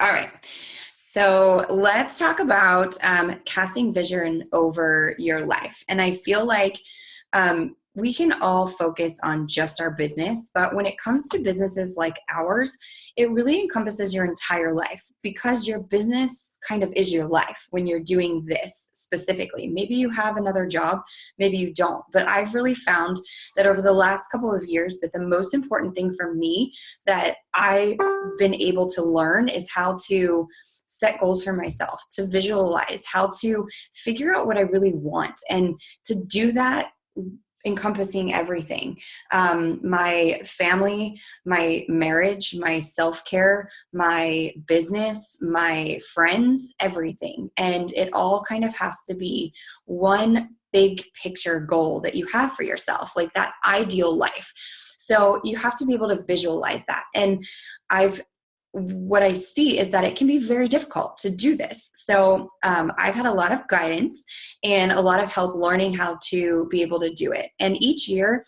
All right. So let's talk about casting vision over your life. And I feel like we can all focus on just our business, but when it comes to businesses like ours, it really encompasses your entire life because your business kind of is your life when you're doing this specifically. Maybe you have another job, maybe you don't, but I've really found that over the last couple of years that the most important thing for me that I've been able to learn is how to set goals for myself, to visualize, how to figure out what I really want, and to do that encompassing everything, my family, my marriage, my self-care, my business, my friends, everything. And it all kind of has to be one big picture goal that you have for yourself, like that ideal life. So you have to be able to visualize that. And what I see is that it can be very difficult to do this. So I've had a lot of guidance and a lot of help learning how to be able to do it. And each year,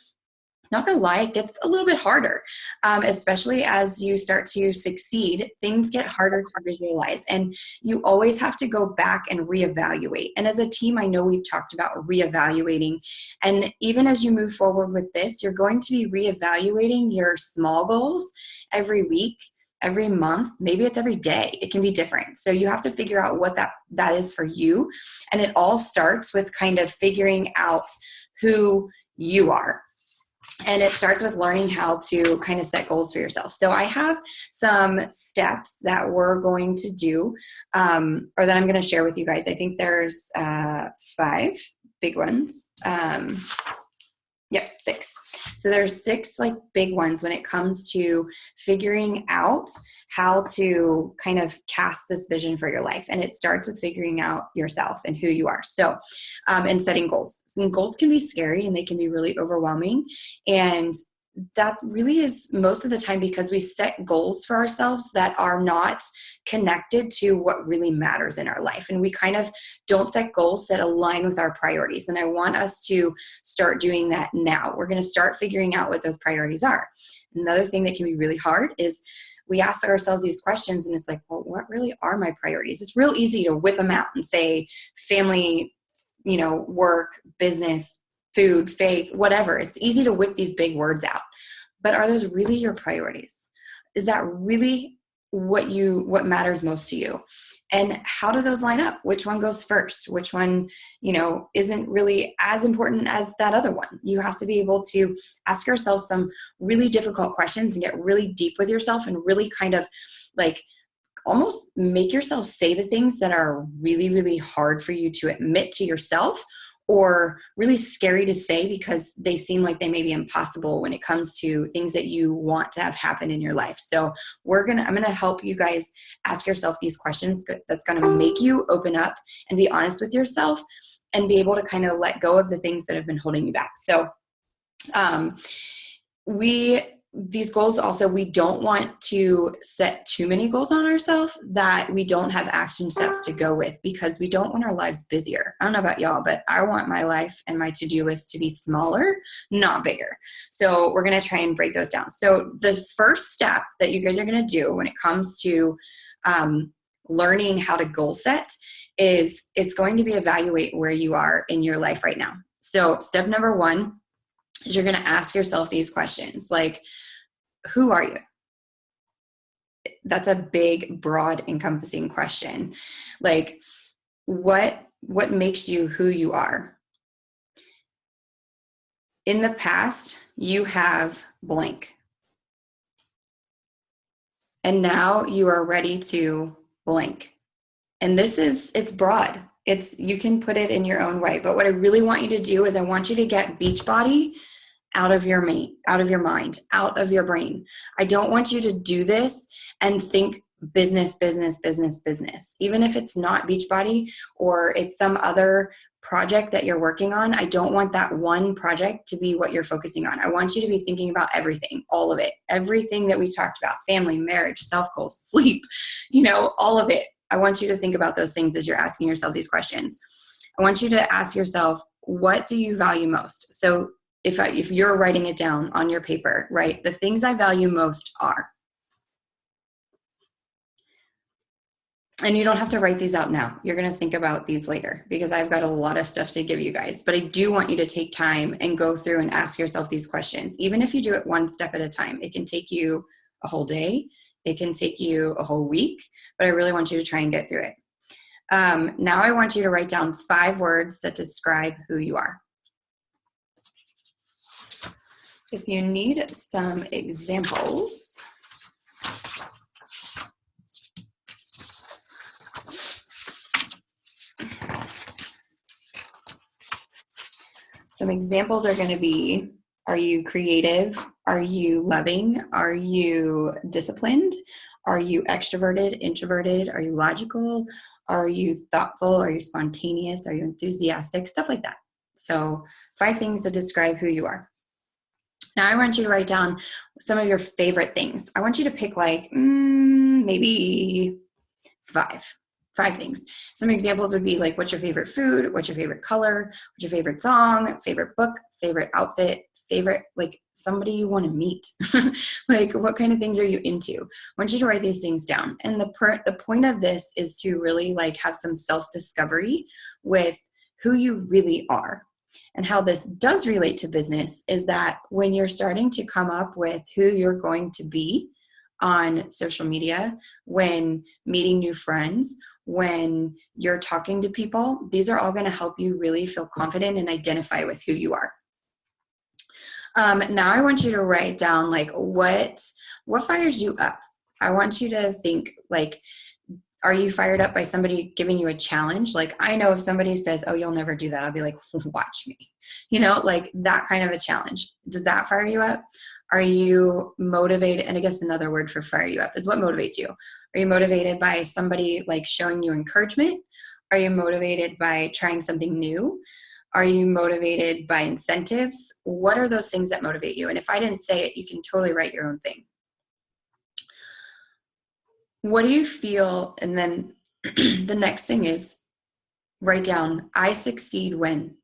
not gonna lie, it gets a little bit harder, especially as you start to succeed. Things get harder to visualize, and you always have to go back and reevaluate. And as a team, I know we've talked about reevaluating. And even as you move forward with this, you're going to be reevaluating your small goals every week, every month, maybe it's every day. It can be different. So you have to figure out what that is for you. And it all starts with kind of figuring out who you are. And it starts with learning how to kind of set goals for yourself. So I have some steps that we're going to do, or that I'm going to share with you guys. I think there's 5 big ones. Yep, 6. So there's 6 like big ones when it comes to figuring out how to kind of cast this vision for your life. And it starts with figuring out yourself and who you are. So, and setting goals. Some goals can be scary and they can be really overwhelming. And that really is most of the time because we set goals for ourselves that are not connected to what really matters in our life. And we kind of don't set goals that align with our priorities. And I want us to start doing that now. We're going to start figuring out what those priorities are. Another thing that can be really hard is we ask ourselves these questions and it's like, well, what really are my priorities? It's real easy to whip them out and say family, work, business, food, faith, whatever. It's easy to whip these big words out. But are those really your priorities? Is that really what matters most to you? And how do those line up? Which one goes first? Which one, isn't really as important as that other one? You have to be able to ask yourself some really difficult questions and get really deep with yourself and really kind of like almost make yourself say the things that are really, really hard for you to admit to yourself, or really scary to say because they seem like they may be impossible when it comes to things that you want to have happen in your life. So I'm going to help you guys ask yourself these questions that's going to make you open up and be honest with yourself and be able to kind of let go of the things that have been holding you back. So these goals also, we don't want to set too many goals on ourselves that we don't have action steps to go with because we don't want our lives busier. I don't know about y'all, but I want my life and my to-do list to be smaller, not bigger. So we're going to try and break those down. So the first step that you guys are going to do when it comes to learning how to goal set is it's going to be evaluate where you are in your life right now. So step number 1 is you're going to ask yourself these questions like, who are you? That's a big, broad, encompassing question. Like, what makes you who you are? In the past, you have blank. And now you are ready to blank. And it's broad. You can put it in your own way. But what I really want you to do is I want you to get Beachbody out of your mind, out of your brain. I don't want you to do this and think business, business, business, business. Even if it's not Beachbody or it's some other project that you're working on, I don't want that one project to be what you're focusing on. I want you to be thinking about everything, all of it, everything that we talked about, family, marriage, self-goals, sleep, all of it. I want you to think about those things as you're asking yourself these questions. I want you to ask yourself, what do you value most? So if you're writing it down on your paper, right, the things I value most are And you don't have to write these out now. You're going to think about these later because I've got a lot of stuff to give you guys. But I do want you to take time and go through and ask yourself these questions. Even if you do it one step at a time, it can take you a whole day. It can take you a whole week, but I really want you to try and get through it. Now I want you to write down 5 words that describe who you are. If you need some examples, some examples are going to be, are you creative? Are you loving? Are you disciplined? Are you extroverted, introverted? Are you logical? Are you thoughtful? Are you spontaneous? Are you enthusiastic? Stuff like that. So 5 things to describe who you are. Now I want you to write down some of your favorite things. I want you to pick like maybe 5 things. Some examples would be like, what's your favorite food? What's your favorite color? What's your favorite song? Favorite book? Favorite outfit? Favorite, like somebody you want to meet? Like what kind of things are you into? I want you to write these things down. And the point of this is to really like have some self-discovery with who you really are. And how this does relate to business is that when you're starting to come up with who you're going to be on social media, when meeting new friends, when you're talking to people, these are all going to help you really feel confident and identify with who you are. Now I want you to write down like what fires you up. I want you to think like, are you fired up by somebody giving you a challenge? Like I know if somebody says, oh, you'll never do that, I'll be like, watch me, like that kind of a challenge. Does that fire you up? Are you motivated? And I guess another word for fire you up is what motivates you. Are you motivated by somebody like showing you encouragement? Are you motivated by trying something new? Are you motivated by incentives? What are those things that motivate you? And if I didn't say it, you can totally write your own thing. What do you feel? And then the next thing is write down, I succeed when.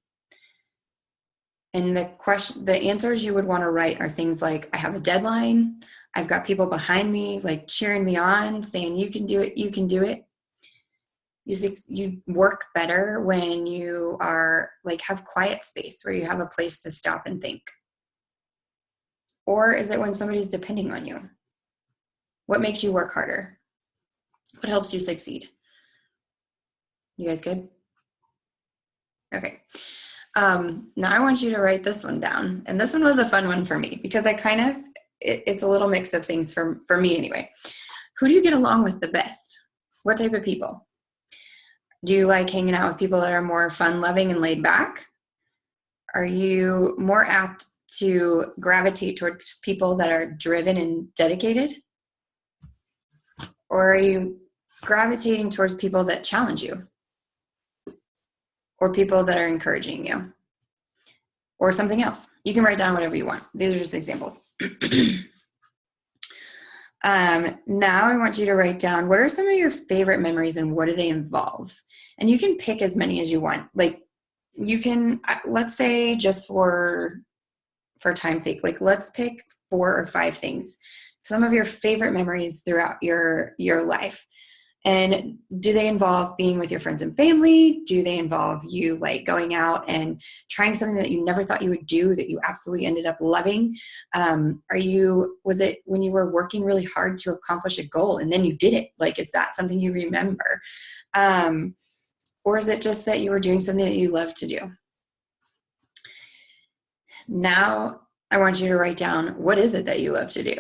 And the answers you would want to write are things like, I have a deadline. I've got people behind me, like cheering me on, saying, you can do it, you can do it. You work better when you are like, have quiet space where you have a place to stop and think. Or is it when somebody's depending on you? What makes you work harder? What helps you succeed? You guys good? Okay. Now I want you to write this one down. And this one was a fun one for me because it's a little mix of things for me anyway. Who do you get along with the best? What type of people? Do you like hanging out with people that are more fun, loving, and laid back? Are you more apt to gravitate towards people that are driven and dedicated? Or are you gravitating towards people that challenge you? Or people that are encouraging you? Or something else? You can write down whatever you want. These are just examples. Now I want you to write down, what are some of your favorite memories and what do they involve? And you can pick as many as you want. Like you can, let's say just for time's sake, like let's pick 4 or 5 things. Some of your favorite memories throughout your life. And do they involve being with your friends and family? Do they involve you like going out and trying something that you never thought you would do that you absolutely ended up loving? Was it when you were working really hard to accomplish a goal and then you did it? Like, is that something you remember? Or is it just that you were doing something that you love to do? Now I want you to write down, what is it that you love to do?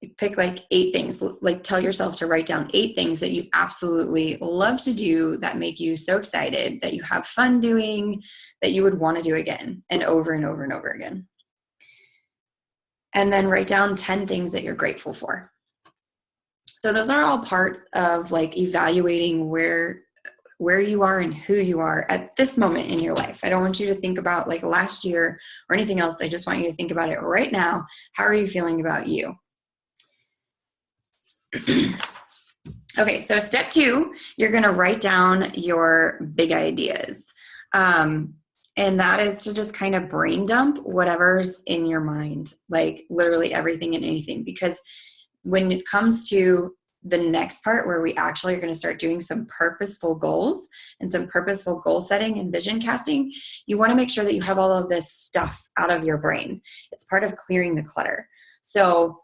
You pick like 8 things, like tell yourself to write down 8 things that you absolutely love to do that make you so excited, that you have fun doing, that you would want to do again and over and over and over again. And then write down 10 things that you're grateful for. So those are all part of like evaluating where you are and who you are at this moment in your life. I don't want you to think about like last year or anything else. I just want you to think about it right now. How are you feeling about you? Okay, so step 2, you're going to write down your big ideas. And that is to just kind of brain dump whatever's in your mind, like literally everything and anything. Because when it comes to the next part where we actually are going to start doing some purposeful goals and some purposeful goal setting and vision casting, you want to make sure that you have all of this stuff out of your brain. It's part of clearing the clutter. So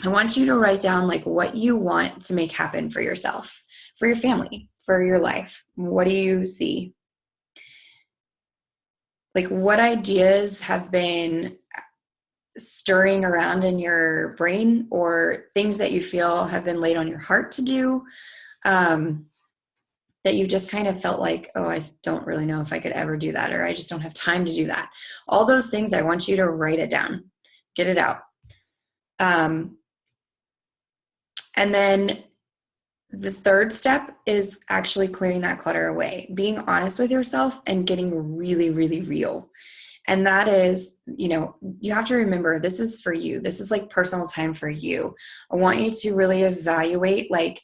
I want you to write down like what you want to make happen for yourself, for your family, for your life. What do you see? Like, what ideas have been stirring around in your brain, or things that you feel have been laid on your heart to do, that you just kind of felt like, oh, I don't really know if I could ever do that, or I just don't have time to do that. All those things, I want you to write it down, get it out. And then the third step is actually clearing that clutter away, being honest with yourself and getting really, really real. And that is, you have to remember, this is for you. This is like personal time for you. I want you to really evaluate, like,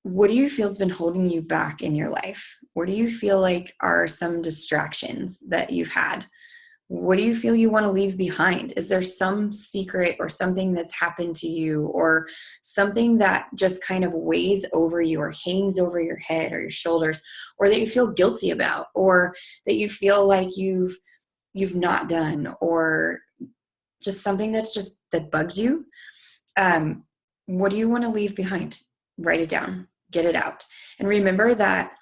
what do you feel has been holding you back in your life? What do you feel like are some distractions that you've had? What do you feel you want to leave behind? Is there some secret or something that's happened to you, or something that just kind of weighs over you or hangs over your head or your shoulders, or that you feel guilty about, or that you feel like you've not done, or just something that bugs you? What do you want to leave behind? Write it down, get it out. And remember that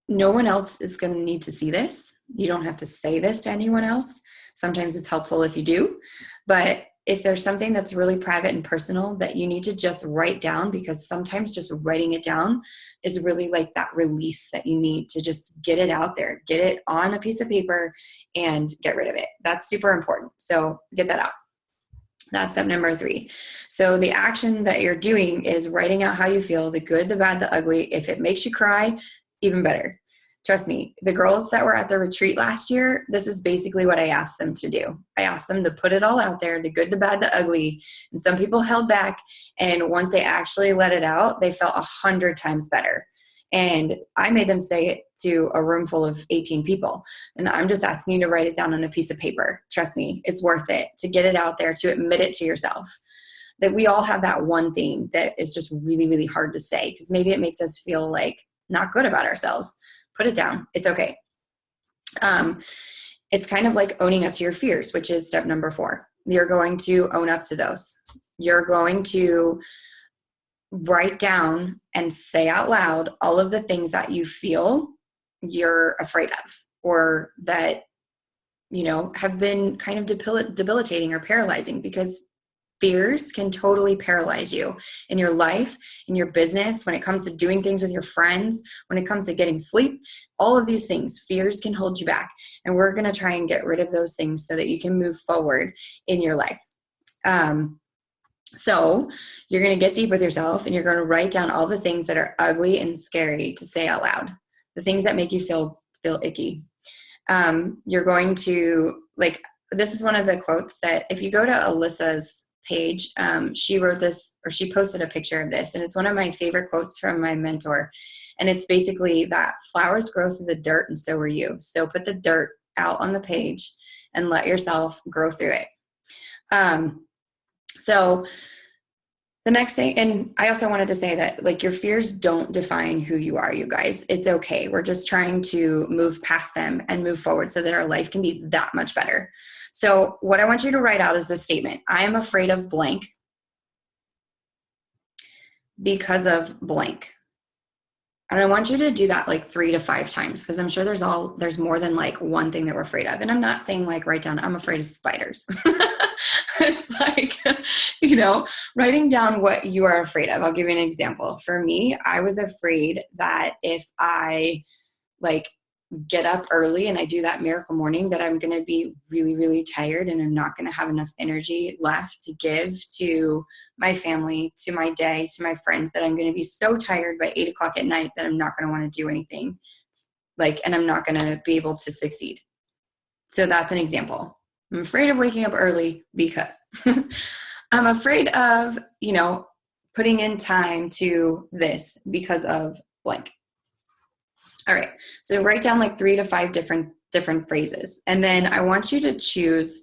no one else is going to need to see this. You don't have to say this to anyone else. Sometimes it's helpful if you do, but if there's something that's really private and personal that you need to just write down, because sometimes just writing it down is really like that release that you need to just get it out there, get it on a piece of paper and get rid of it. That's super important. So get that out. That's step number 3. So the action that you're doing is writing out how you feel, the good, the bad, the ugly. If it makes you cry, even better. Trust me, the girls that were at the retreat last year, this is basically what I asked them to do. I asked them to put it all out there, the good, the bad, the ugly. And some people held back. And once they actually let it out, they felt 100 times better. And I made them say it to a room full of 18 people. And I'm just asking you to write it down on a piece of paper. Trust me, it's worth it to get it out there, to admit it to yourself. That we all have that one thing that is just really, really hard to say, because maybe it makes us feel like not good about ourselves. Put it down. It's okay. It's kind of like owning up to your fears, which is step number 4. You're going to own up to those. You're going to write down and say out loud all of the things that you feel you're afraid of, or that, have been kind of debilitating or paralyzing, because fears can totally paralyze you in your life, in your business, when it comes to doing things with your friends, when it comes to getting sleep, all of these things, fears can hold you back. And we're going to try and get rid of those things so that you can move forward in your life. So you're going to get deep with yourself, and you're going to write down all the things that are ugly and scary to say out loud, the things that make you feel icky. You're going to, like, this is one of the quotes that if you go to Alyssa's page, she wrote this, or she posted a picture of this, and it's one of my favorite quotes from my mentor. And it's basically that flowers grow through the dirt, and so are you. So put the dirt out on the page and let yourself grow through it. So the next thing, and I also wanted to say that, like, your fears don't define who you are, you guys. It's okay. We're just trying to move past them and move forward so that our life can be that much better. So what I want you to write out is this statement: I am afraid of blank because of blank. And I want you to do that like 3 to 5 times, because I'm sure there's more than like one thing that we're afraid of. And I'm not saying like write down, I'm afraid of spiders. It's like, writing down what you are afraid of. I'll give you an example. For me, I was afraid that if I like get up early and I do that miracle morning, that I'm going to be really, really tired, and I'm not going to have enough energy left to give to my family, to my day, to my friends, that I'm going to be so tired by 8 o'clock at night that I'm not going to want to do anything, and I'm not going to be able to succeed. So that's an example. I'm afraid of waking up early because I'm afraid of, putting in time to this because of blank. All right. So write down like 3 to 5 different phrases. And then I want you to choose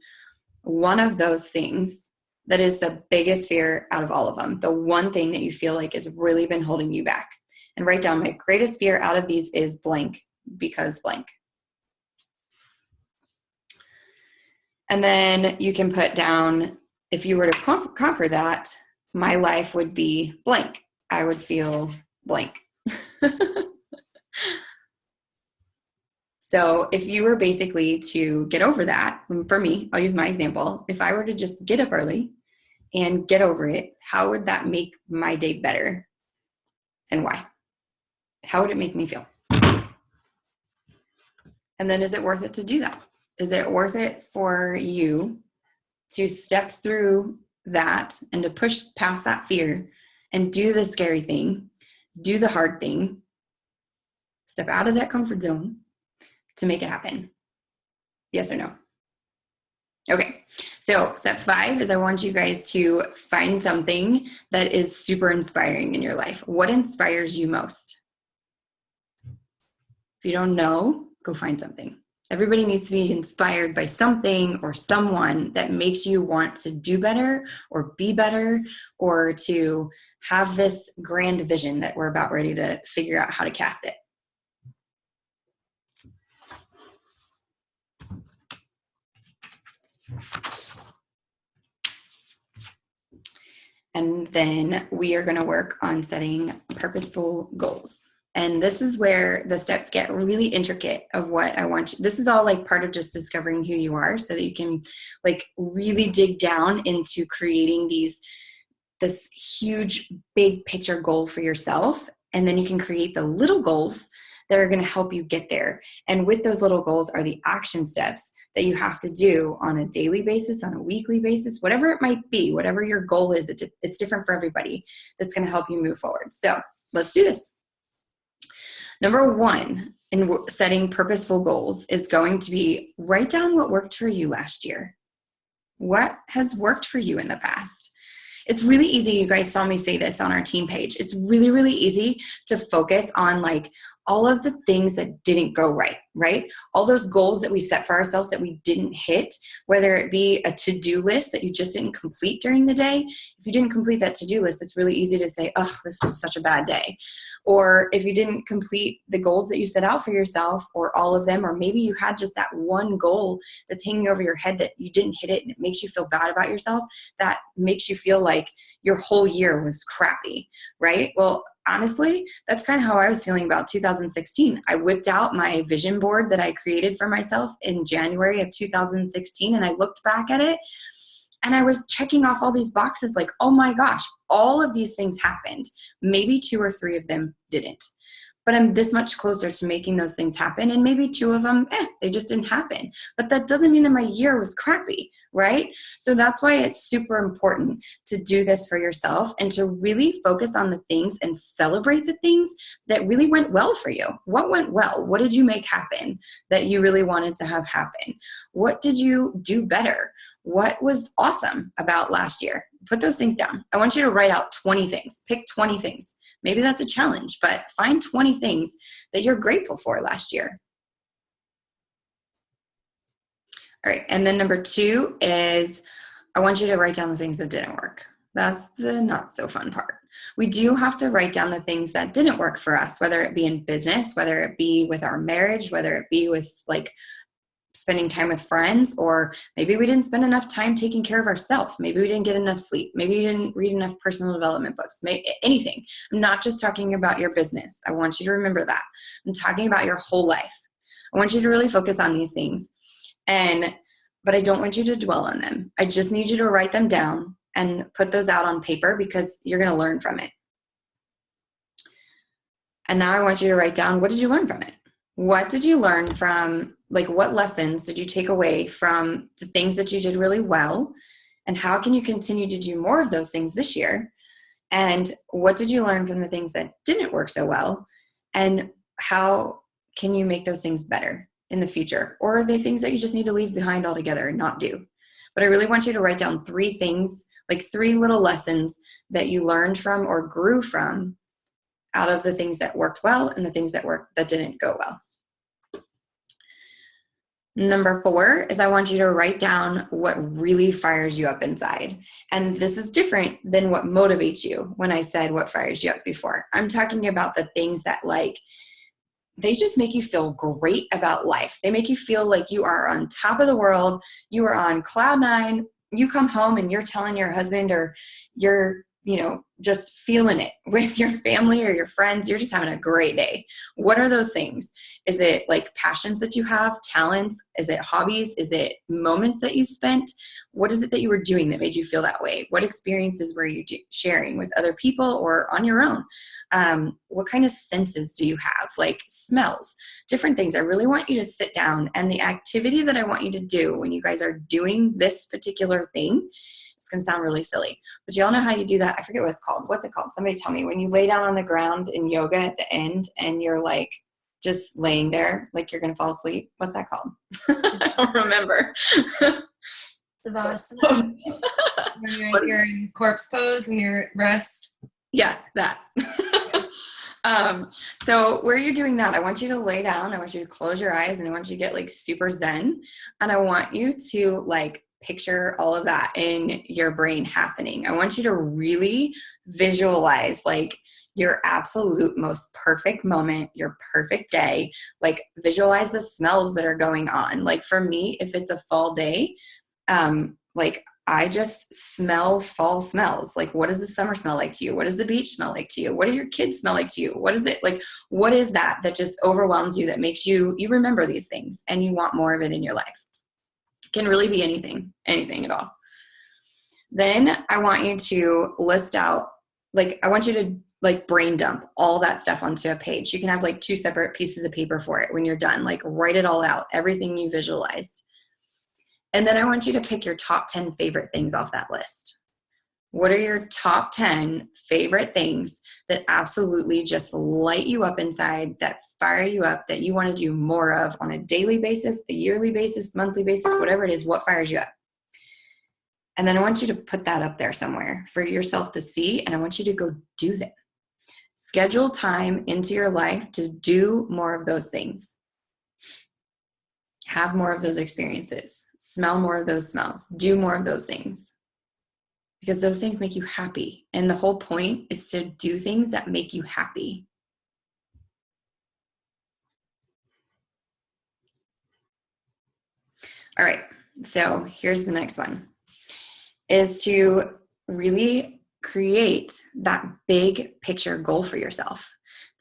one of those things That is the biggest fear out of all of them. The one thing that you feel like has really been holding you back. And write down, my greatest fear out of these is blank because blank. And then you can put down, if you were to conquer that, my life would be blank. I would feel blank. So if you were basically to get over that, for me, I'll use my example. If I were to just get up early and get over it, how would that make my day better? And why? How would it make me feel? And then is it worth it to do that? Is it worth it for you to step through that and to push past that fear and do the scary thing, do the hard thing, step out of that comfort zone to make it happen? Yes or no? Okay, so step 5 is I want you guys to find something that is super inspiring in your life. What inspires you most? If you don't know, go find something. Everybody needs to be inspired by something or someone that makes you want to do better or be better or to have this grand vision that we're about ready to figure out how to cast it. And then we are going to work on setting purposeful goals. And this is where the steps get really intricate of what I want you. This is all like part of just discovering who you are so that you can like really dig down into creating this huge big picture goal for yourself. And then you can create the little goals that are going to help you get there. And with those little goals are the action steps that you have to do on a daily basis, on a weekly basis, whatever it might be, whatever your goal is, it's different for everybody. That's going to help you move forward. So let's do this. Number 1 in setting purposeful goals is going to be write down what worked for you last year. What has worked for you in the past? It's really easy. You guys saw me say this on our team page. It's really, really easy to focus on like all of the things that didn't go right? All those goals that we set for ourselves that we didn't hit, whether it be a to-do list that you just didn't complete during the day. If you didn't complete that to-do list, it's really easy to say, oh, this was such a bad day. Or if you didn't complete the goals that you set out for yourself or all of them, or maybe you had just that one goal that's hanging over your head that you didn't hit it and it makes you feel bad about yourself, that makes you feel like your whole year was crappy, right? Well, honestly, that's kind of how I was feeling about 2016. I whipped out my vision board that I created for myself in January of 2016, and I looked back at it and I was checking off all these boxes like, oh my gosh, all of these things happened. Maybe 2 or 3 of them didn't. But I'm this much closer to making those things happen. And maybe 2 of them, they just didn't happen. But that doesn't mean that my year was crappy, right? So that's why it's super important to do this for yourself and to really focus on the things and celebrate the things that really went well for you. What went well? What did you make happen that you really wanted to have happen? What did you do better? What was awesome about last year? Put those things down. I want you to write out 20 things. Pick 20 things. Maybe that's a challenge, but find 20 things that you're grateful for last year. All right, and then number 2 is I want you to write down the things that didn't work. That's the not so fun part. We do have to write down the things that didn't work for us, whether it be in business, whether it be with our marriage, whether it be with like spending time with friends, or maybe we didn't spend enough time taking care of ourselves. Maybe we didn't get enough sleep. Maybe you didn't read enough personal development books. Maybe anything. I'm not just talking about your business. I want you to remember that. I'm talking about your whole life. I want you to really focus on these things. But I don't want you to dwell on them. I just need you to write them down and put those out on paper because you're going to learn from it. And now I want you to write down, what did you learn from it? What did you learn from, like, what lessons did you take away from the things that you did really well? And how can you continue to do more of those things this year? And what did you learn from the things that didn't work so well? And how can you make those things better in the future? Or are they things that you just need to leave behind altogether and not do? But I really want you to write down 3 things, like 3 little lessons that you learned from or grew from out of the things that worked well and the things that didn't go well. Number 4 is I want you to write down what really fires you up inside. And this is different than what motivates you when I said what fires you up before. I'm talking about the things that like, they just make you feel great about life. They make you feel like you are on top of the world. You are on cloud nine. You come home and you're telling your husband or you're, just feeling it with your family or your friends. You're just having a great day. What are those things? Is it like passions that you have, talents? Is it hobbies? Is it moments that you spent? What is it that you were doing that made you feel that way? What experiences were you sharing with other people or on your own? What kind of senses do you have? Like smells, different things. I really want you to sit down, and the activity that I want you to do when you guys are doing this particular thing, it's going to sound really silly, but you all know how you do that. I forget what it's called. What's it called? Somebody tell me. When you lay down on the ground in yoga at the end and you're like just laying there like you're going to fall asleep. What's that called? I don't remember. Savasana. When you're in corpse pose and you're rest. Yeah, that. So where you're doing that, I want you to lay down. I want you to close your eyes, and I want you to get like super zen. And I want you to like picture all of that in your brain happening. I want you to really visualize like your absolute most perfect moment, your perfect day. Like visualize the smells that are going on. Like for me, if it's a fall day, like I just smell fall smells. Like, what does the summer smell like to you? What does the beach smell like to you? What do your kids smell like to you? What is it like? What is that just overwhelms you, that makes you remember these things and you want more of it in your life? It can really be anything at all. Then I want you to list out, like, I want you to like brain dump all that stuff onto a page. You can have like 2 separate pieces of paper for it when you're done. Like write it all out, everything you visualized. And then I want you to pick your top 10 favorite things off that list. What are your top 10 favorite things that absolutely just light you up inside, that fire you up, that you want to do more of on a daily basis, a yearly basis, monthly basis, whatever it is, what fires you up? And then I want you to put that up there somewhere for yourself to see, and I want you to go do them. Schedule time into your life to do more of those things. Have more of those experiences. Smell more of those smells. Do more of those things. Because those things make you happy. And the whole point is to do things that make you happy. All right. So here's the next one. Is to really create that big picture goal for yourself.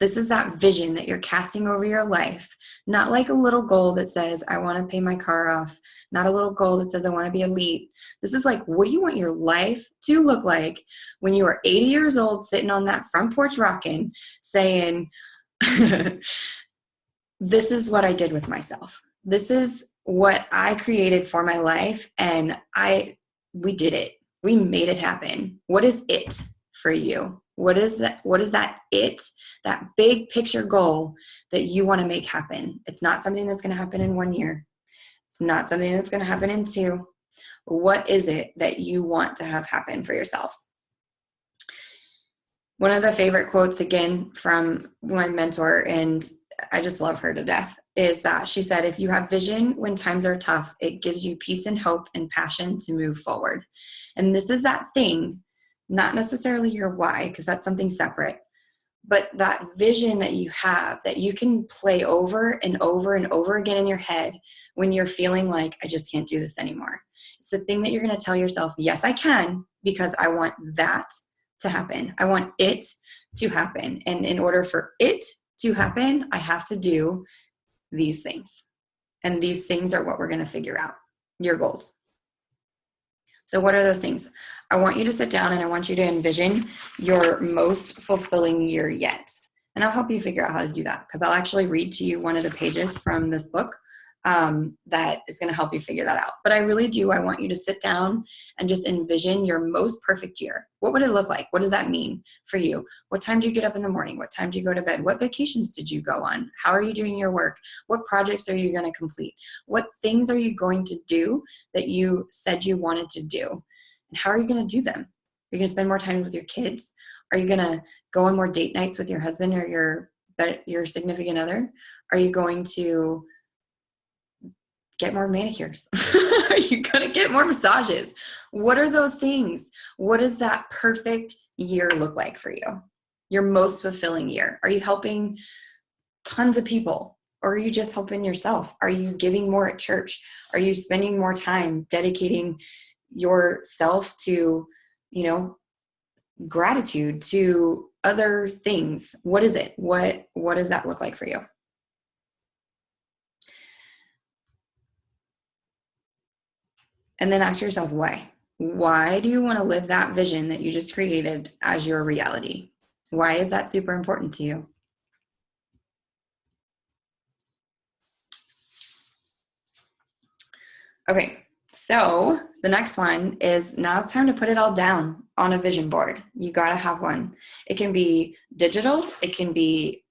This is that vision that you're casting over your life, not like a little goal that says, I want to pay my car off, not a little goal that says, I want to be elite. This is like, what do you want your life to look like when you are 80 years old, sitting on that front porch rocking, saying, this is what I did with myself. This is what I created for my life, and we did it. We made it happen. What is it for you? What is that big picture goal that you want to make happen? It's not something that's going to happen in 1 year. It's not something that's going to happen in 2. What is it that you want to have happen for yourself? One of the favorite quotes, again, from my mentor, and I just love her to death, is that she said, if you have vision when times are tough, it gives you peace and hope and passion to move forward. And this is that thing, not necessarily your why, because that's something separate, but that vision that you have that you can play over and over and over again in your head when you're feeling like, I just can't do this anymore. It's the thing that you're going to tell yourself, yes, I can, because I want that to happen. I want it to happen. And in order for it to happen, I have to do these things. And these things are what we're going to figure out, your goals. So what are those things? I want you to sit down and I want you to envision your most fulfilling year yet. And I'll help you figure out how to do that, because I'll actually read to you one of the pages from this book that is going to help you figure that out. But I really do. I want you to sit down and just envision your most perfect year. What would it look like? What does that mean for you? What time do you get up in the morning? What time do you go to bed? What vacations did you go on? How are you doing your work? What projects are you going to complete? What things are you going to do that you said you wanted to do? And how are you going to do them? Are you going to spend more time with your kids? Are you going to go on more date nights with your husband or your significant other? Are you going to get more manicures? Are you going to get more massages? What are those things? What does that perfect year look like for you? Your most fulfilling year? Are you helping tons of people? Or are you just helping yourself? Are you giving more at church? Are you spending more time dedicating yourself to, gratitude, to other things? What is it? What does that look like for you? And then ask yourself why. Why do you want to live that vision that you just created as your reality? Why is that super important to you? Okay, so the next one is, now it's time to put it all down on a vision board. You got to have one. It can be digital. It can be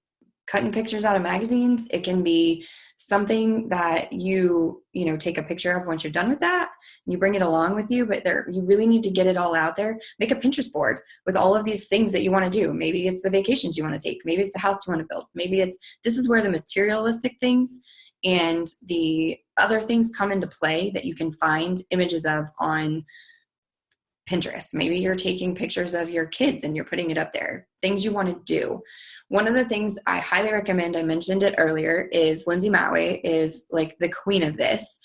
cutting pictures out of magazines. It can be something that you take a picture of once you're done with that, and you bring it along with you, but you really need to get it all out there. Make a Pinterest board with all of these things that you want to do. Maybe it's the vacations you want to take. Maybe it's the house you want to build. Maybe this is where the materialistic things and the other things come into play that you can find images of on Pinterest. Maybe you're taking pictures of your kids and you're putting it up there. Things you want to do. One of the things I highly recommend, I mentioned it earlier, is Lindsay Matway is like the queen of this.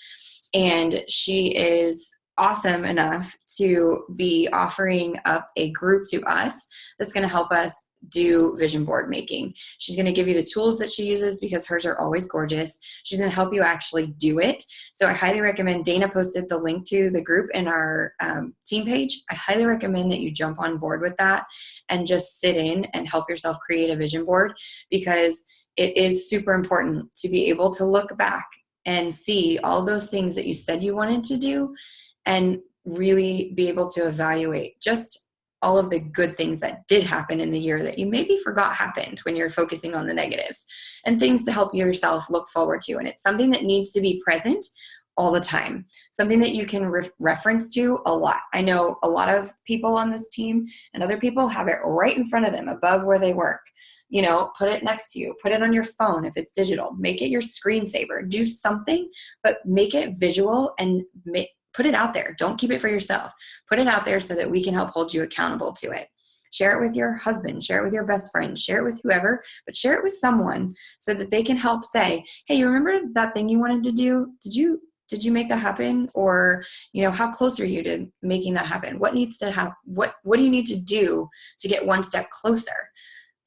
And she is awesome enough to be offering up a group to us that's going to help us do vision board making. She's going to give you the tools that she uses because hers are always gorgeous. She's going to help you actually do it. So I highly recommend, Dana posted the link to the group in our team page. I highly recommend that you jump on board with that and just sit in and help yourself create a vision board, because it is super important to be able to look back and see all those things that you said you wanted to do and really be able to evaluate just all of the good things that did happen in the year that you maybe forgot happened when you're focusing on the negatives, and things to help yourself look forward to. And it's something that needs to be present all the time, something that you can reference to a lot. I know a lot of people on this team and other people have it right in front of them above where they work. Put it next to you, put it on your phone if it's digital, make it your screensaver, do something, but make it visual and put it out there. Don't keep it for yourself. Put it out there so that we can help hold you accountable to it. Share it with your husband, share it with your best friend, share it with whoever, but share it with someone so that they can help say, hey, you remember that thing you wanted to do? Did you make that happen? Or, how close are you to making that happen? What needs to happen? What do you need to do to get one step closer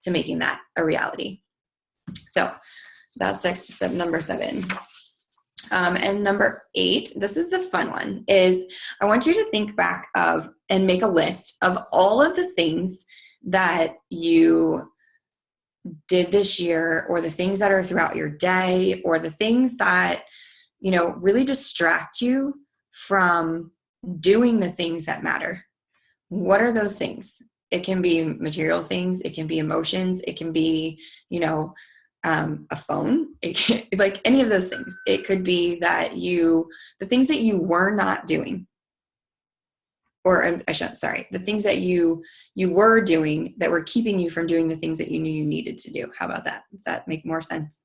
to making that a reality? So that's step number 7. And number 8, this is the fun one, is I want you to think back of and make a list of all of the things that you did this year, or the things that are throughout your day, or the things that, really distract you from doing the things that matter. What are those things? It can be material things. It can be emotions. It can be, a phone. It can, like any of those things. It could be that the things that you were not doing, or the things that you were doing that were keeping you from doing the things that you knew you needed to do. How about that? Does that make more sense?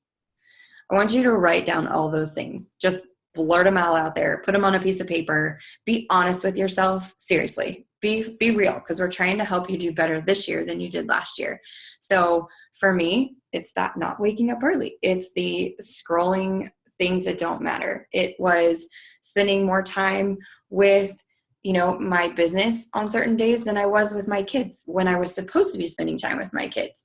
I want you to write down all those things. Just blurt them all out there. Put them on a piece of paper. Be honest with yourself. Seriously. Be real, because we're trying to help you do better this year than you did last year. So for me, it's that not waking up early. It's the scrolling things that don't matter. It was spending more time with my business on certain days than I was with my kids when I was supposed to be spending time with my kids.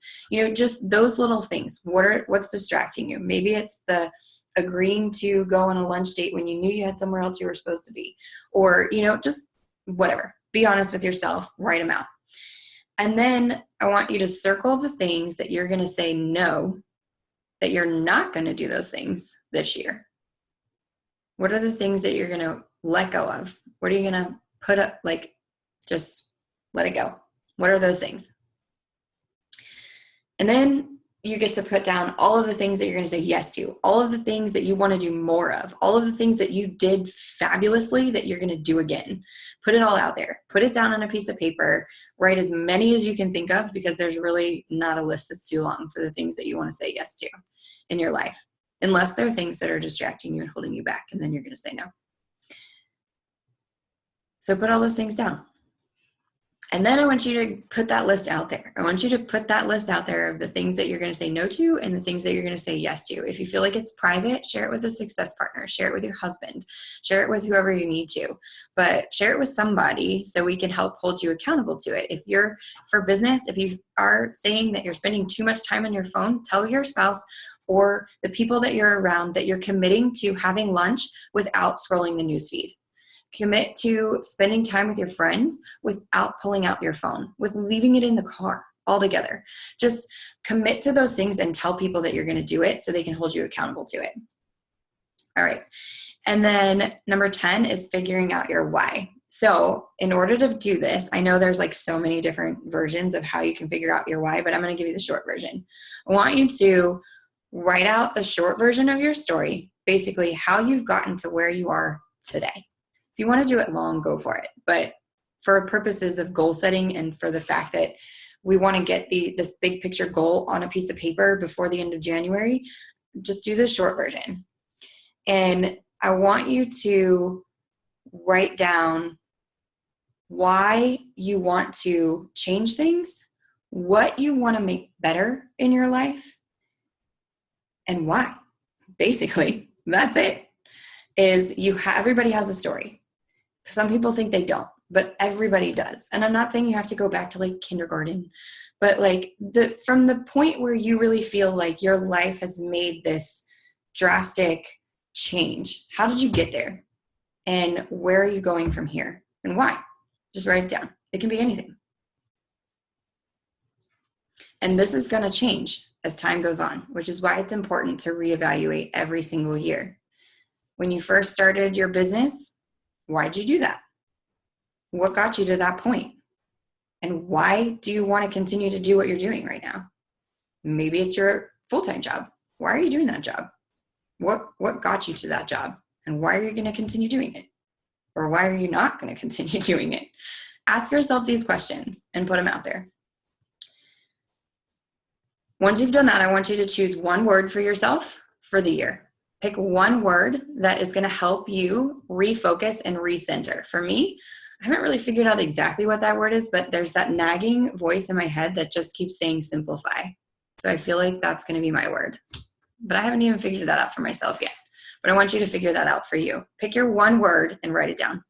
Just those little things. What's distracting you? Maybe it's the agreeing to go on a lunch date when you knew you had somewhere else you were supposed to be, or, just whatever. Be honest with yourself, write them out. And then I want you to circle the things that you're going to say no, that you're not going to do those things this year. What are the things that you're going to let go of? What are you going to put up, just let it go? What are those things? And then you get to put down all of the things that you're going to say yes to, all of the things that you want to do more of, all of the things that you did fabulously that you're going to do again. Put it all out there. Put it down on a piece of paper. Write as many as you can think of, because there's really not a list that's too long for the things that you want to say yes to in your life. unless there are things that are distracting you and holding you back, and then you're going to say no. So put all those things down. And then I want you to put that list out there. I want you to put that list out there of the things that you're going to say no to and the things that you're going to say yes to. If you feel like it's private, share it with a success partner, share it with your husband, share it with whoever you need to, but share it with somebody so we can help hold you accountable to it. If you're for business, if you are saying that you're spending too much time on your phone, tell your spouse or the people that you're around that you're committing to having lunch without scrolling the newsfeed. Commit to spending time with your friends without pulling out your phone, with leaving it in the car altogether. Just commit to those things and tell people that you're going to do it so they can hold you accountable to it. All right. And then number 10 is figuring out your why. So in order to do this, I know there's like so many different versions of how you can figure out your why, but I'm going to give you the short version. I want you to write out the short version of your story, basically how you've gotten to where you are today. If you want to do it long, go for it. But for purposes of goal setting and for the fact that we want to get this big picture goal on a piece of paper before the end of January, just do the short version. And I want you to write down why you want to change things, what you want to make better in your life, and why. Basically, that's it. Everybody has a story. Some people think they don't, but everybody does. And I'm not saying you have to go back to like kindergarten, but like from the point where you really feel like your life has made this drastic change, how did you get there? And where are you going from here? And why? Just write it down. It can be anything. And this is going to change as time goes on, which is why it's important to reevaluate every single year. When you first started your business, why'd you do that? What got you to that point? And why do you want to continue to do what you're doing right now? Maybe it's your full-time job. Why are you doing that job? What got you to that job? And why are you going to continue doing it? Or why are you not going to continue doing it? Ask yourself these questions and put them out there. Once you've done that, I want you to choose one word for yourself for the year. Pick one word that is going to help you refocus and recenter. For me, I haven't really figured out exactly what that word is, but there's that nagging voice in my head that just keeps saying simplify. So I feel like that's going to be my word. But I haven't even figured that out for myself yet. But I want you to figure that out for you. Pick your one word and write it down.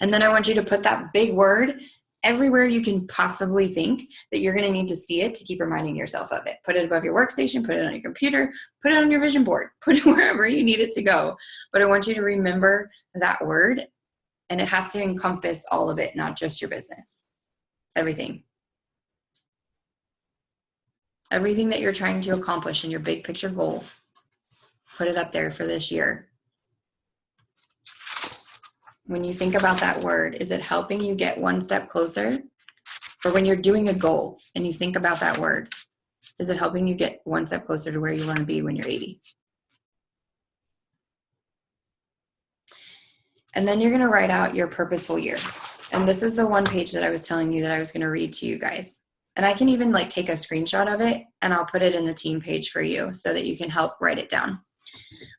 And then I want you to put that big word everywhere you can possibly think that you're going to need to see it to keep reminding yourself of it. Put it above your workstation, put it on your computer, put it on your vision board, put it wherever you need it to go. But I want you to remember that word, and it has to encompass all of it, not just your business. It's everything. Everything that you're trying to accomplish in your big picture goal, put it up there for this year. When you think about that word, is it helping you get one step closer? Or when you're doing a goal and you think about that word, is it helping you get one step closer to where you want to be when you're 80? And then you're going to write out your purposeful year. And this is the one page that I was telling you that I was going to read to you guys. And I can even like take a screenshot of it and I'll put it in the team page for you so that you can help write it down.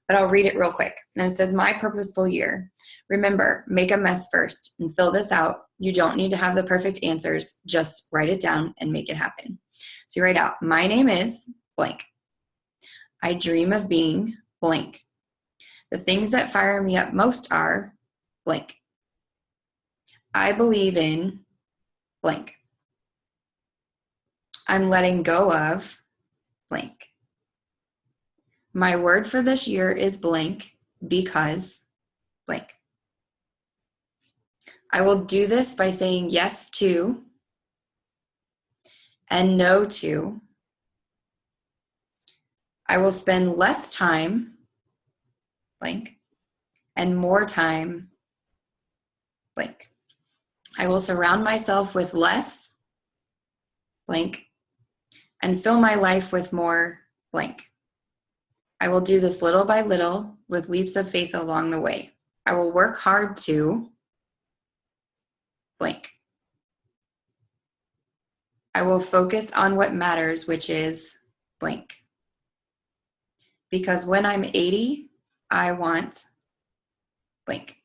But I'll read it real quick. And it says, my purposeful year. Remember, make a mess first and fill this out. You don't need to have the perfect answers. Just write it down and make it happen. So you write out, my name is blank. I dream of being blank. The things that fire me up most are blank. I believe in blank. I'm letting go of blank. My word for this year is blank because blank. I will do this by saying yes to and no to. I will spend less time blank and more time blank. I will surround myself with less blank and fill my life with more blank. I will do this little by little with leaps of faith along the way. I will work hard to blank. I will focus on what matters, which is blank. because when I'm 80, I want blank.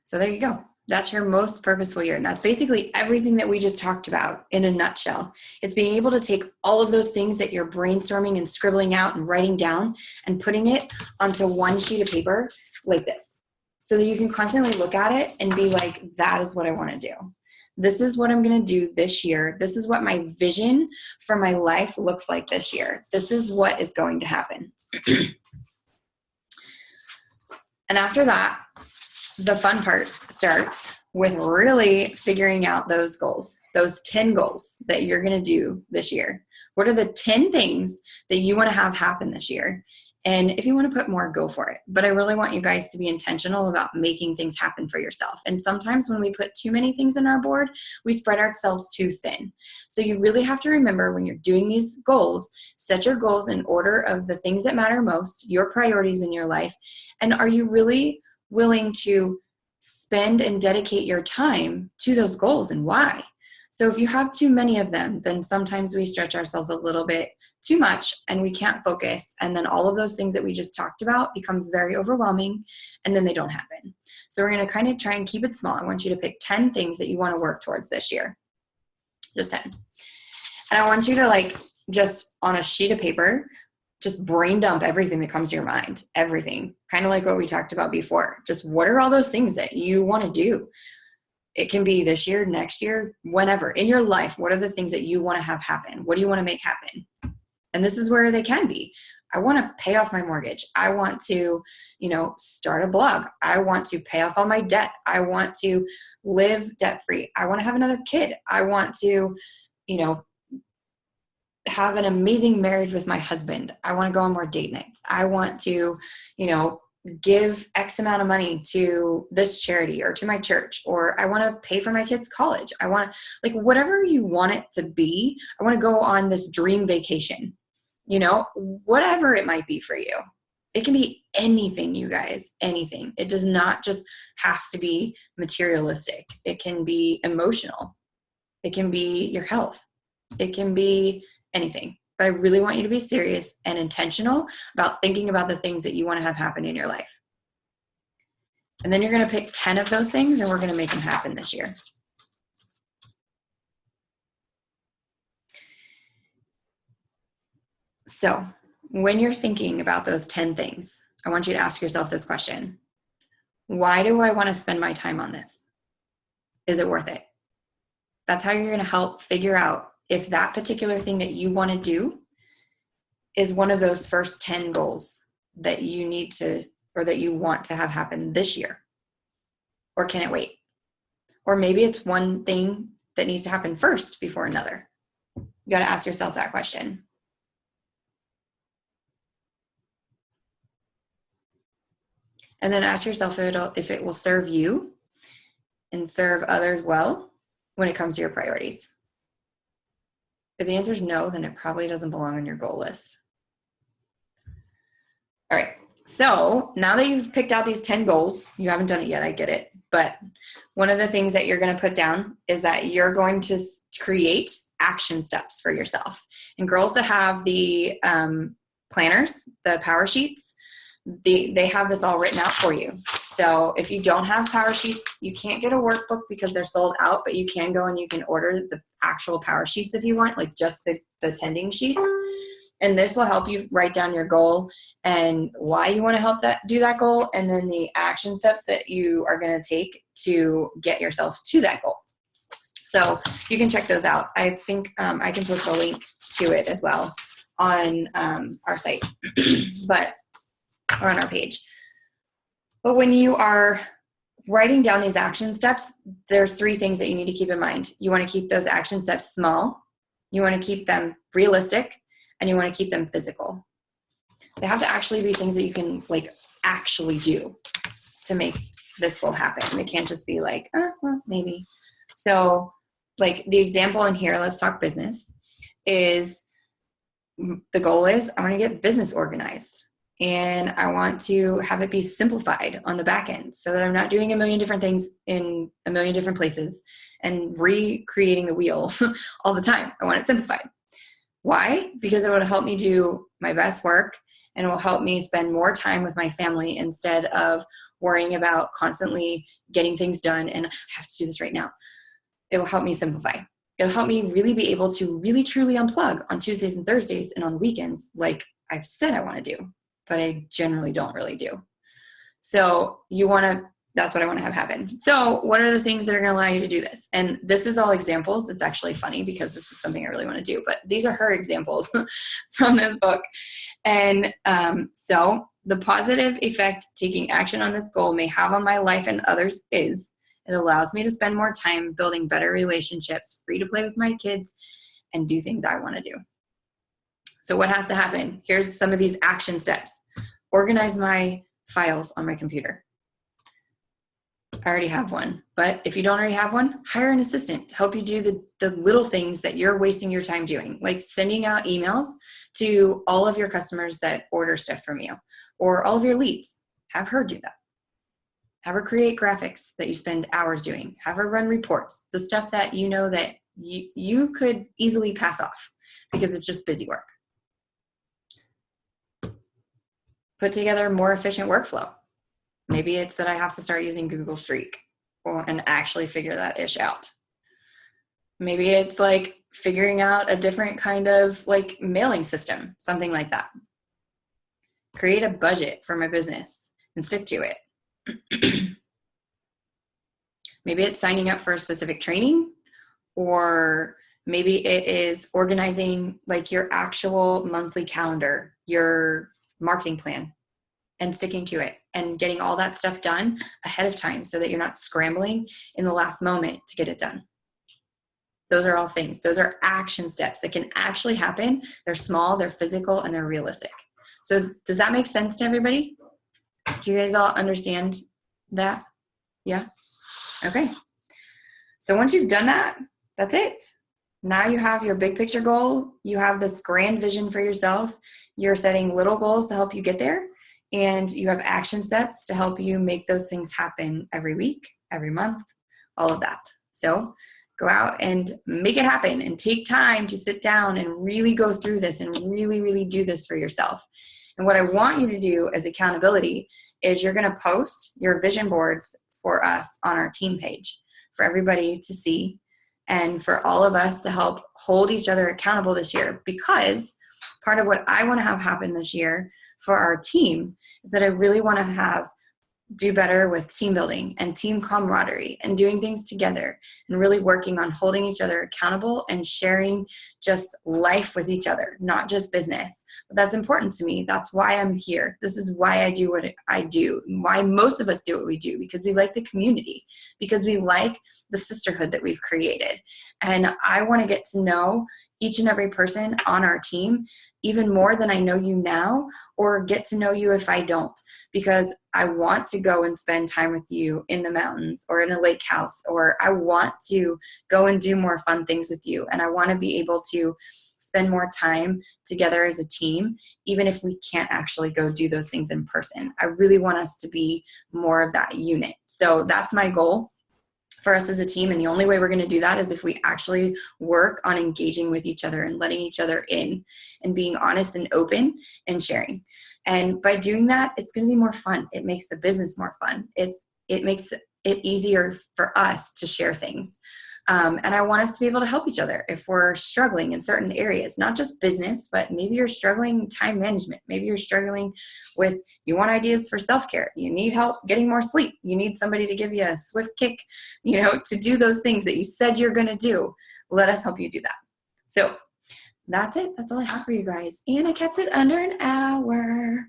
So there you go. That's your most purposeful year. And that's basically everything that we just talked about in a nutshell. It's being able to take all of those things that you're brainstorming and scribbling out and writing down and putting it onto one sheet of paper like this, so that you can constantly look at it and be like, that is what I want to do. This is what I'm going to do this year. This is what my vision for my life looks like this year. This is what is going to happen. And after that, the fun part starts with really figuring out those goals, those 10 goals that you're going to do this year. What are the 10 things that you want to have happen this year? And if you want to put more, go for it. But I really want you guys to be intentional about making things happen for yourself. And sometimes when we put too many things on our board, we spread ourselves too thin. So you really have to remember, when you're doing these goals, set your goals in order of the things that matter most, your priorities in your life. And are you really willing to spend and dedicate your time to those goals, and why? So if you have too many of them, then sometimes we stretch ourselves a little bit too much and we can't focus. And then all of those things that we just talked about become very overwhelming, and then they don't happen. So we're going to kind of try and keep it small. I want you to pick 10 things that you want to work towards this year. Just 10. And I want you to just on a sheet of paper, just brain dump everything that comes to your mind, everything, kind of like what we talked about before. Just what are all those things that you want to do? It can be this year, next year, whenever in your life. What are the things that you want to have happen? What do you want to make happen? And this is where they can be. I want to pay off my mortgage. I want to, start a blog. I want to pay off all my debt. I want to live debt-free. I want to have another kid. I want to, have an amazing marriage with my husband. I want to go on more date nights. I want to, give X amount of money to this charity or to my church, or I want to pay for my kids' college. I want to, whatever you want it to be. I want to go on this dream vacation, whatever it might be for you. It can be anything, you guys, anything. It does not just have to be materialistic. It can be emotional. It can be your health. It can be anything. But I really want you to be serious and intentional about thinking about the things that you want to have happen in your life. And then you're going to pick 10 of those things, and we're going to make them happen this year. So when you're thinking about those 10 things, I want you to ask yourself this question. Why do I want to spend my time on this? Is it worth it? That's how you're going to help figure out if that particular thing that you want to do is one of those first 10 goals that you need to, or that you want to have happen this year. Or can it wait? Or maybe it's one thing that needs to happen first before another. You got to ask yourself that question. And then ask yourself if it will serve you and serve others well when it comes to your priorities. If the answer is no, then it probably doesn't belong on your goal list. All right. So now that you've picked out these 10 goals, you haven't done it yet, I get it. But one of the things that you're going to put down is that you're going to create action steps for yourself. And girls that have the planners, the power sheets, they have this all written out for you. So if you don't have power sheets, you can't get a workbook because they're sold out, but you can go and you can order the actual power sheets if you want, like just the attending sheets. And this will help you write down your goal and why you want to do that goal, and then the action steps that you are going to take to get yourself to that goal. So you can check those out. I think I can post a link to it as well on our site, or on our page. But when you are writing down these action steps, there's 3 things that you need to keep in mind. You want to keep those action steps small, you want to keep them realistic, and you want to keep them physical. They have to actually be things that you can actually do to make this goal happen. They can't just be well, maybe. So the example in here, let's talk business, is the goal is I want to get business organized. And I want to have it be simplified on the back end so that I'm not doing a million different things in a million different places and recreating the wheel all the time. I want it simplified. Why? Because it would help me do my best work and it will help me spend more time with my family instead of worrying about constantly getting things done and I have to do this right now. It will help me simplify. It'll help me really be able to really truly unplug on Tuesdays and Thursdays and on the weekends, like I've said I want to do, but I generally don't really do. So that's what I want to have happen. So what are the things that are going to allow you to do this? And this is all examples. It's actually funny because this is something I really want to do, but these are her examples from this book. And so the positive effect taking action on this goal may have on my life and others is it allows me to spend more time building better relationships, free to play with my kids, and do things I want to do. So what has to happen? Here's some of these action steps. Organize my files on my computer. I already have one, but if you don't already have one, hire an assistant to help you do the little things that you're wasting your time doing, like sending out emails to all of your customers that order stuff from you or all of your leads. Have her do that. Have her create graphics that you spend hours doing. Have her run reports, the stuff that you know that you could easily pass off because it's just busy work. Put together a more efficient workflow. Maybe it's that I have to start using Google Streak and actually figure that ish out. Maybe it's like figuring out a different kind of like mailing system, something like that. Create a budget for my business and stick to it. Maybe it's signing up for a specific training, or maybe it is organizing like your actual monthly calendar, your marketing plan, and sticking to it and getting all that stuff done ahead of time so that you're not scrambling in the last moment to get it done. Those are all things. Those are action steps that can actually happen. They're small, they're physical, and they're realistic. So does that make sense to everybody? Do you guys all understand that? Yeah? Okay. So once you've done that, that's it. Now you have your big picture goal. You have this grand vision for yourself. You're setting little goals to help you get there. And you have action steps to help you make those things happen every week, every month, all of that. So go out and make it happen and take time to sit down and really go through this and really, really do this for yourself. And what I want you to do as accountability is you're going to post your vision boards for us on our team page for everybody to see and for all of us to help hold each other accountable this year, because part of what I want to have happen this year for our team is that I really want to do better with team building and team camaraderie and doing things together and really working on holding each other accountable and sharing just life with each other, not just business. But that's important to me. That's why I'm here. This is why I do what I do, why most of us do what we do, because we like the community, because we like the sisterhood that we've created. And I want to get to know each and every person on our team even more than I know you now, or get to know you if I don't, because I want to go and spend time with you in the mountains or in a lake house, or I want to go and do more fun things with you. And I want to be able to spend more time together as a team, even if we can't actually go do those things in person. I really want us to be more of that unit. So that's my goal for us as a team. And the only way we're going to do that is if we actually work on engaging with each other and letting each other in and being honest and open and sharing. And by doing that, it's going to be more fun. It makes the business more fun. It makes it easier for us to share things. And I want us to be able to help each other if we're struggling in certain areas, not just business, but maybe you're struggling time management. Maybe you're struggling with, you want ideas for self-care. You need help getting more sleep. You need somebody to give you a swift kick, to do those things that you said you're going to do. Let us help you do that. So that's it. That's all I have for you guys. And I kept it under an hour.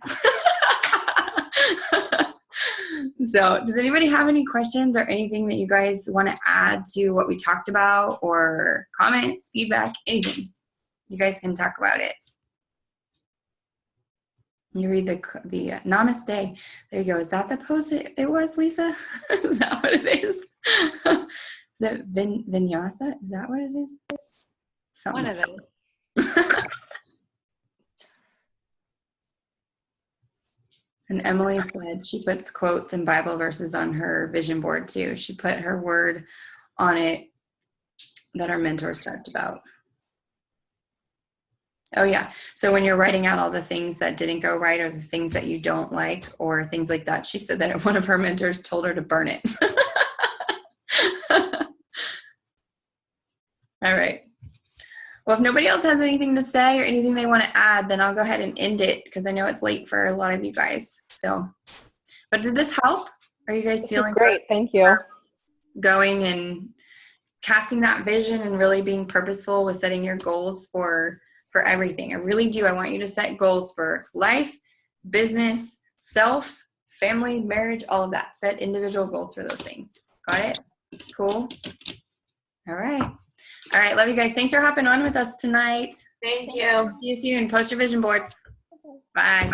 So does anybody have any questions or anything that you guys want to add to what we talked about, or comments, feedback, anything? You guys can talk about it. You read the namaste. There you go. Is that the pose it was, Lisa? Is that what it is? Is it vinyasa? Is that what it is? Something. One of those. And Emily said she puts quotes and Bible verses on her vision board too. She put her word on it that our mentors talked about. Oh yeah. So when you're writing out all the things that didn't go right or the things that you don't like or things like that, she said that one of her mentors told her to burn it. All right. Well, if nobody else has anything to say or anything they want to add, then I'll go ahead and end it because I know it's late for a lot of you guys. So, but did this help? Are you guys This feeling is great. Thank you. going and casting that vision and really being purposeful with setting your goals for everything? I really do. I want you to set goals for life, business, self, family, marriage, all of that. Set individual goals for those things. Got it? Cool. All right. All right. Love you guys. Thanks for hopping on with us tonight. Thank you. See you soon. Post your vision boards. Bye.